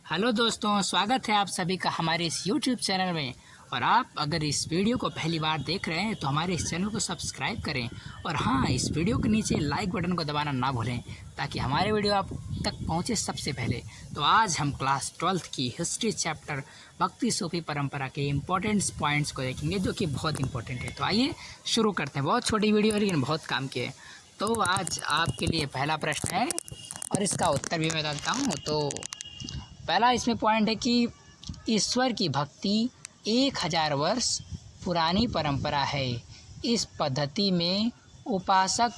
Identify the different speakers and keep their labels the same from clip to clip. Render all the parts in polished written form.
Speaker 1: Hello दोस्तों, स्वागत है आप सभी का हमारे इस YouTube चैनल में। और आप अगर इस वीडियो को पहली बार देख रहे हैं तो हमारे इस चैनल को सब्सक्राइब करें। और हाँ, इस वीडियो के नीचे लाइक बटन को दबाना ना भूलें ताकि हमारे वीडियो आप तक पहुंचे सबसे पहले। तो आज हम क्लास 12th की हिस्ट्री चैप्टर भक्ति सूफी परंपरा के इम्पोर्टेंट पॉइंट्स को देखेंगे जो कि बहुत इंपॉर्टेंट है। तो आइए शुरू करते हैं। बहुत छोटी वीडियो है लेकिन बहुत काम की है। तो आज आपके लिए पहला प्रश्न है और इसका उत्तर भी मैं बता देता हूँ। तो पहला इसमें पॉइंट है कि ईश्वर की भक्ति 1000 वर्ष पुरानी परंपरा है। इस पद्धति में उपासक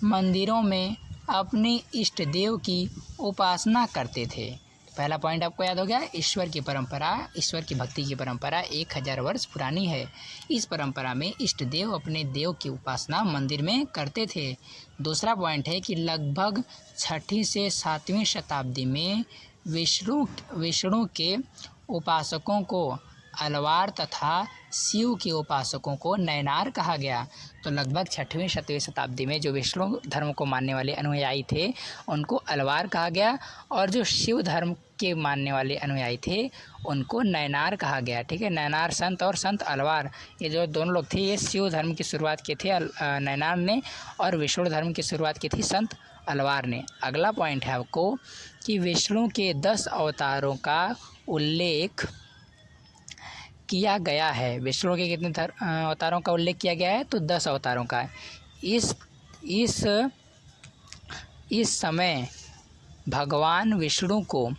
Speaker 1: मंदिरों में अपने इष्ट देव की उपासना करते थे। पहला पॉइंट आपको याद हो गया। ईश्वर की भक्ति की परंपरा 1000 वर्ष पुरानी है। इस परंपरा में इष्ट देव अपने देव की उपासना मंदिर में करते थे। दूसरा पॉइंट है कि लगभग 6वीं से 7वीं शताब्दी में विष्णु के उपासकों को अलवार तथा शिव के उपासकों को नयनार कहा गया। तो लगभग 6वीं 7वीं शताब्दी में जो विष्णु धर्म को मानने वाले अनुयायी थे उनको अलवार कहा गया, और जो शिव धर्म के मानने वाले अनुयायी थे उनको नयनार कहा गया। ठीक है, नयनार संत और संत अलवार, ये जो दोनों लोग थे ये शिव धर्म की शुरुआत की थे नयनार ने, और विष्णु धर्म की शुरुआत की थी संत अलवार ने। अगला पॉइंट है आपको कि विष्णु के 10 अवतारों का उल्लेख किया गया है। विष्णु के कितने अवतारों का उल्लेख किया गया है? तो 10 अवतारों का। इस समय भगवान विष्णु को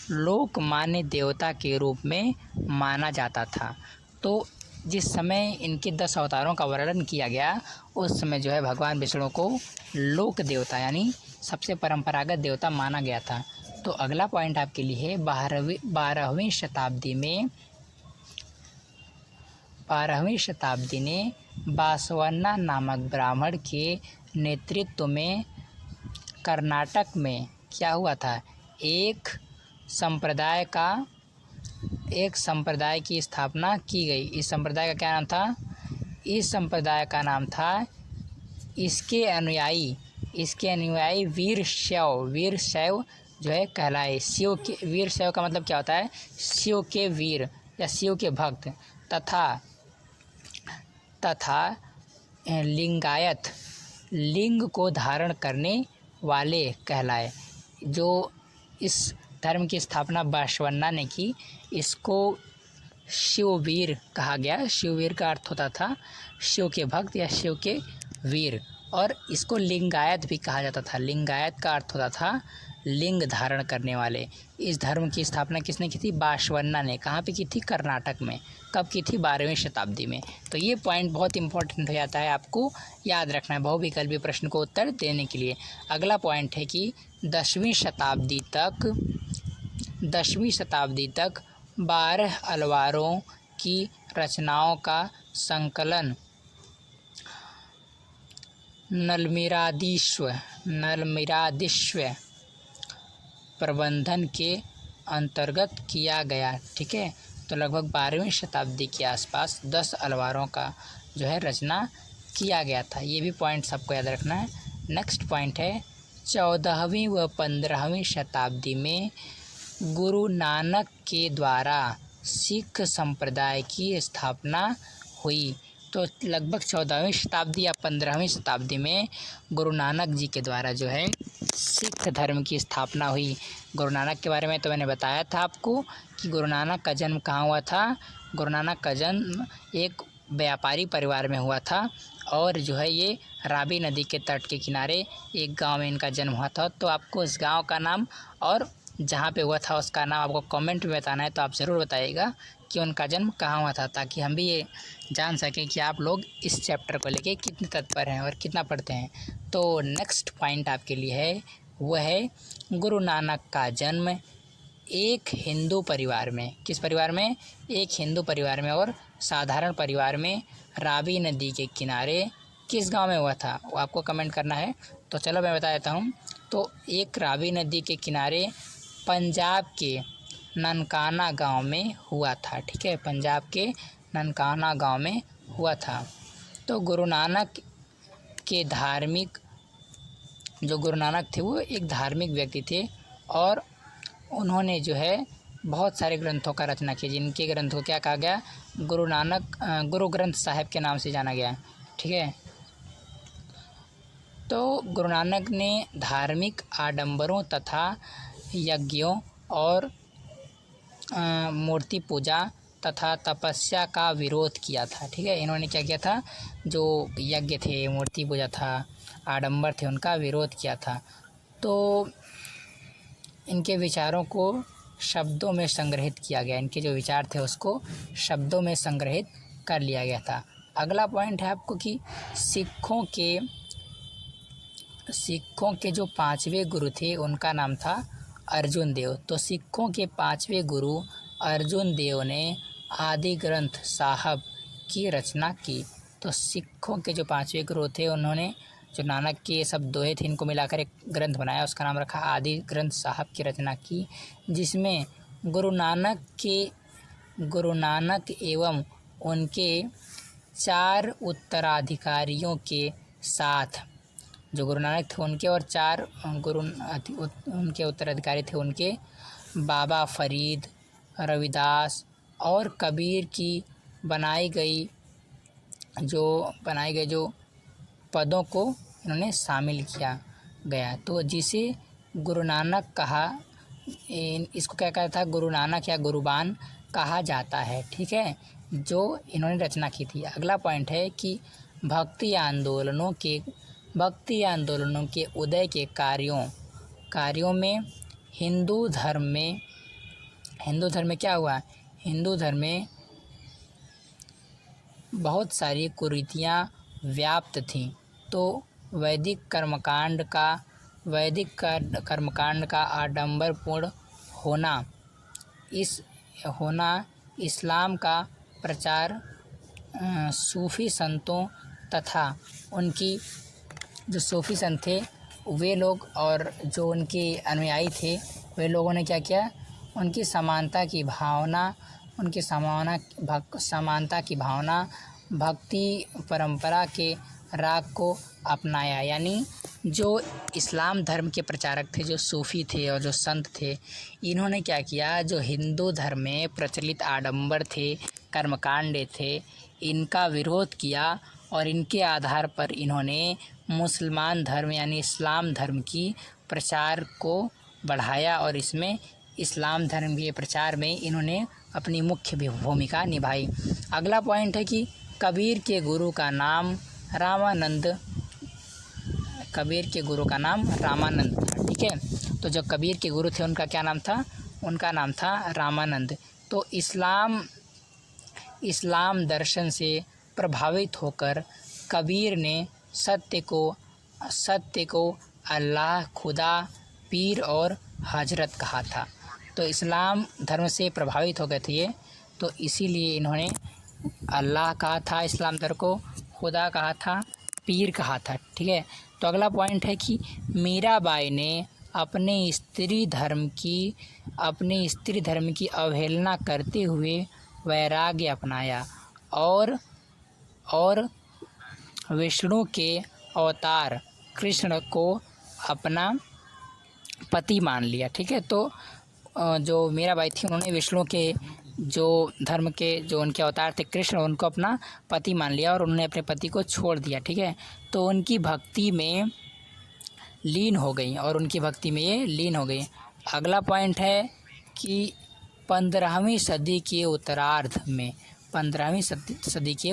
Speaker 1: लोकमान्य देवता के रूप में माना जाता था। तो जिस समय इनके 10 अवतारों का वर्णन किया गया उस समय जो है भगवान विष्णु को लोक देवता यानी सबसे परंपरागत देवता माना गया था। तो अगला पॉइंट आपके लिए है 12वीं शताब्दी ने बासवन्ना नामक ब्राह्मण के नेतृत्व में कर्नाटक में क्या हुआ था? एक संप्रदाय की स्थापना की गई। इस संप्रदाय का क्या नाम था? इस संप्रदाय का नाम था, इसके अनुयायी वीर शैव जो है कहलाए। शिव के वीर शैव का मतलब क्या होता है? शिव के वीर या शिव के भक्त तथा लिंगायत लिंग को धारण करने वाले कहलाए। जो इस धर्म की स्थापना बासवन्ना ने की इसको शिववीर कहा गया। शिववीर का अर्थ होता था शिव के भक्त या शिव के वीर, और इसको लिंगायत भी कहा जाता था। लिंगायत का अर्थ होता था लिंग धारण करने वाले। इस धर्म की स्थापना किसने की थी? बासवन्ना ने। कहाँ पे की थी? कर्नाटक में। कब की थी? 12वीं शताब्दी में। तो ये पॉइंट बहुत इंपॉर्टेंट हो जाता है, आपको याद रखना है बहुविकल्पी प्रश्न को उत्तर देने के लिए। अगला पॉइंट है कि 10वीं शताब्दी तक 12 अलवारों की रचनाओं का संकलन नलमिरादिश्व प्रबंधन के अंतर्गत किया गया। ठीक है, तो लगभग 12वीं शताब्दी के आसपास 10 अलवारों का जो है रचना किया गया था। ये भी पॉइंट सबको याद रखना है। नेक्स्ट पॉइंट है 14वीं व 15वीं शताब्दी में गुरु नानक के द्वारा सिख संप्रदाय की स्थापना हुई। तो लगभग 14वीं शताब्दी या 15वीं शताब्दी में गुरु नानक जी के द्वारा जो है सिख धर्म की स्थापना हुई। गुरु नानक के बारे में तो मैंने बताया था आपको कि गुरु नानक का जन्म कहाँ हुआ था। गुरु नानक का जन्म एक व्यापारी परिवार में हुआ था, और जो है ये रावी नदी के तट के किनारे एक गांव में इनका जन्म हुआ था। तो आपको इस गांव का नाम और जहाँ पे हुआ था उसका नाम आपको कमेंट में बताना है। तो आप ज़रूर बताइएगा कि उनका जन्म कहाँ हुआ था, ताकि हम भी ये जान सकें कि आप लोग इस चैप्टर को लेके कितने तत्पर हैं और कितना पढ़ते हैं। तो नेक्स्ट पॉइंट आपके लिए है वह है गुरु नानक का जन्म एक हिंदू परिवार में। किस परिवार में? एक हिंदू परिवार में और साधारण परिवार में रावी नदी के किनारे किस गांव में हुआ था वो आपको कमेंट करना है। तो चलो मैं बता देता हूँ। तो एक रावी नदी के किनारे पंजाब के ननकाना गांव में हुआ था। ठीक है, पंजाब के ननकाना गांव में हुआ था। तो गुरु नानक थे वो एक धार्मिक व्यक्ति थे, और उन्होंने जो है बहुत सारे ग्रंथों का रचना की, जिनके ग्रंथों को क्या कहा गया, गुरु ग्रंथ साहिब के नाम से जाना गया। ठीक है, तो गुरु नानक ने धार्मिक आडंबरों तथा यज्ञों और मूर्ति पूजा तथा तपस्या का विरोध किया था। ठीक है, इन्होंने क्या किया था, जो यज्ञ थे, मूर्ति पूजा था, आडंबर थे, उनका विरोध किया था। तो इनके विचारों को शब्दों में संग्रहित किया गया, इनके जो विचार थे उसको शब्दों में संग्रहित कर लिया गया था। अगला पॉइंट है आपको कि सिखों के जो 5वें गुरु थे उनका नाम था अर्जुन देव। तो सिखों के 5वें गुरु अर्जुन देव ने आदि ग्रंथ साहब की रचना की। तो सिखों के जो 5वें गुरु थे उन्होंने जो नानक के सब दोहे थे इनको मिलाकर एक ग्रंथ बनाया, उसका नाम रखा आदि ग्रंथ साहब की रचना की, जिसमें गुरु नानक एवं उनके 4 उत्तराधिकारियों के साथ, जो गुरु नानक थे उनके और 4 उनके उत्तराधिकारी थे, उनके बाबा फरीद, रविदास और कबीर की बनाई गई जो पदों को इन्होंने शामिल किया गया। तो जिसे गुरु नानक कहा, इसको क्या कहता था, गुरु नानक या गुरुबान कहा जाता है। ठीक है, जो इन्होंने रचना की थी। अगला पॉइंट है कि भक्ति आंदोलनों के उदय के कार्यों में हिंदू धर्म में क्या हुआ, हिंदू धर्म में बहुत सारी कुरीतियाँ व्याप्त थीं। तो वैदिक कर्मकांड का आडंबरपूर्ण होना, इस्लाम का प्रचार, सूफी संतों तथा उनकी जो सूफी संत थे वे लोग और जो उनके अनुयायी थे वे लोगों ने क्या किया, उनकी समानता की भावना भक्ति परंपरा के राग को अपनाया। यानी जो इस्लाम धर्म के प्रचारक थे, जो सूफी थे और जो संत थे, इन्होंने क्या किया, जो हिंदू धर्म में प्रचलित आडंबर थे, कर्मकांड थे, इनका विरोध किया और इनके आधार पर इन्होंने मुसलमान धर्म यानी इस्लाम धर्म की प्रचार को बढ़ाया और इसमें इस्लाम धर्म के प्रचार में इन्होंने अपनी मुख्य भूमिका निभाई। अगला पॉइंट है कि कबीर के गुरु का नाम रामानंद था। ठीक है, तो जो कबीर के गुरु थे उनका क्या नाम था, उनका नाम था रामानंद। तो इस्लाम दर्शन से प्रभावित होकर कबीर ने सत्य को अल्लाह, खुदा, पीर और हजरत कहा था। तो इस्लाम धर्म से प्रभावित हो गए थे ये, तो इसीलिए इन्होंने अल्लाह कहा था, इस्लाम धर्म को खुदा कहा था, पीर कहा था। ठीक है, तो अगला पॉइंट है कि मीराबाई ने अपने स्त्री धर्म की अवहेलना करते हुए वैराग्य अपनाया और विष्णु के अवतार कृष्ण को अपना पति मान लिया। ठीक है, तो जो मीराबाई थी उन्होंने विष्णु के जो धर्म के जो उनके अवतार थे कृष्ण, उनको अपना पति मान लिया और उन्होंने अपने पति को छोड़ दिया। ठीक है, तो उनकी भक्ति में लीन हो गई अगला पॉइंट है कि 15वीं सदी के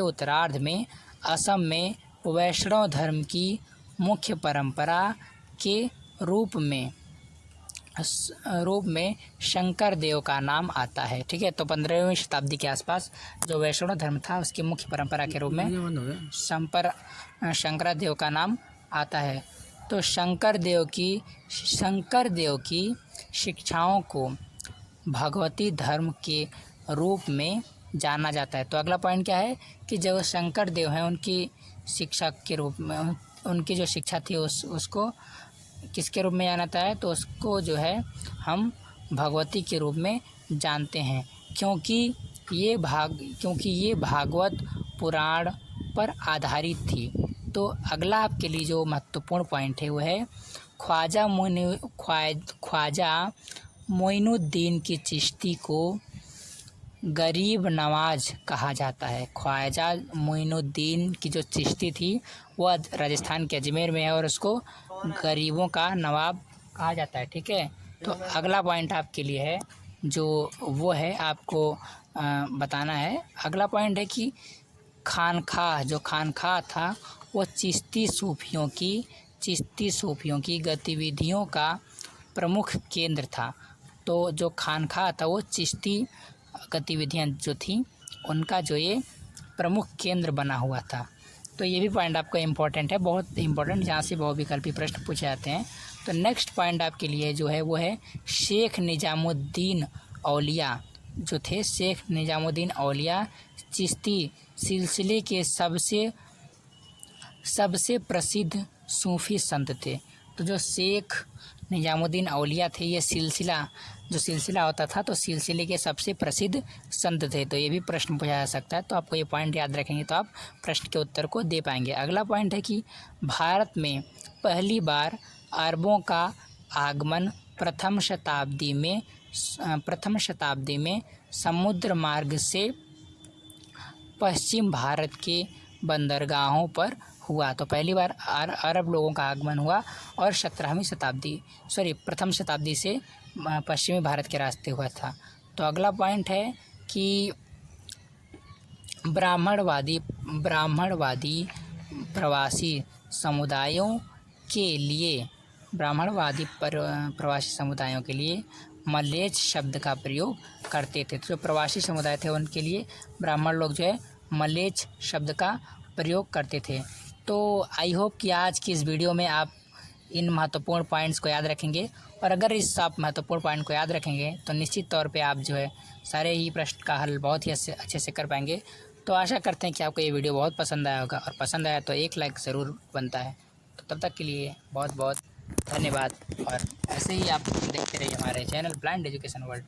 Speaker 1: उत्तरार्ध में असम में वैष्णव धर्म की मुख्य परंपरा के रूप में शंकर देव का नाम आता है। ठीक है, तो 15वीं शताब्दी के आसपास जो वैष्णव धर्म था उसकी मुख्य परंपरा के रूप में शंकर देव का नाम आता है। तो शंकर देव की शिक्षाओं को भगवती धर्म के रूप में जाना जाता है। तो अगला पॉइंट क्या है कि जो शंकर देव हैं उनकी शिक्षा के रूप में, उनकी जो शिक्षा थी उसको किसके रूप में जाना जाता है, तो उसको जो है हम भगवती के रूप में जानते हैं, क्योंकि ये भागवत पुराण पर आधारित थी। तो अगला आपके लिए जो महत्वपूर्ण पॉइंट है वो है ख्वाजा मोइनुद्दीन की चिश्ती को गरीब नवाज कहा जाता है। ख्वाजा मोइनुद्दीन की जो चिश्ती थी वह राजस्थान के अजमेर में है और उसको गरीबों का नवाब कहा जाता है। ठीक है, तो अगला पॉइंट आपके लिए है जो वो है आपको बताना है। अगला पॉइंट है कि खानखाह, जो खानखाह था वो चिश्ती सूफियों की गतिविधियों का प्रमुख केंद्र था। तो जो खानखाह था वो चिश्ती गतिविधियां जो थी उनका जो ये प्रमुख केंद्र बना हुआ था। तो ये भी पॉइंट आपका इम्पोर्टेंट है, बहुत इम्पोर्टेंट, जहाँ से बहुविकल्पी प्रश्न पूछे जाते हैं। तो नेक्स्ट पॉइंट आपके लिए जो है वो है शेख निजामुद्दीन औलिया जो थे, शेख निजामुद्दीन औलिया चिश्ती सिलसिले के सबसे प्रसिद्ध सूफ़ी संत थे। तो जो शेख निजामुद्दीन औलिया थे ये सिलसिला होता था तो सिलसिले के सबसे प्रसिद्ध संत थे। तो ये भी प्रश्न पूछा जा सकता है, तो आपको ये पॉइंट याद रखेंगे तो आप प्रश्न के उत्तर को दे पाएंगे। अगला पॉइंट है कि भारत में पहली बार अरबों का आगमन प्रथम शताब्दी में समुद्र मार्ग से पश्चिम भारत के बंदरगाहों पर हुआ। तो पहली बार अरब लोगों का आगमन हुआ और प्रथम शताब्दी से पश्चिमी भारत के रास्ते हुआ था। तो अगला पॉइंट है कि ब्राह्मणवादी प्रवासी समुदायों के लिए मलेच्छ शब्द का प्रयोग करते थे। तो जो प्रवासी समुदाय थे उनके लिए ब्राह्मण लोग जो है मलेच्छ शब्द का प्रयोग करते थे। तो आई होप कि आज की इस वीडियो में आप इन महत्वपूर्ण पॉइंट्स को याद रखेंगे, और अगर इस आप महत्वपूर्ण पॉइंट को याद रखेंगे तो निश्चित तौर पे आप जो है सारे ही प्रश्न का हल बहुत ही अच्छे से कर पाएंगे। तो आशा करते हैं कि आपको ये वीडियो बहुत पसंद आया होगा, और पसंद आया तो एक लाइक ज़रूर बनता है। तो तब तक के लिए बहुत बहुत धन्यवाद, और ऐसे ही आप देखते रहिए हमारे चैनल ब्लाइंड एजुकेशन वर्ल्ड।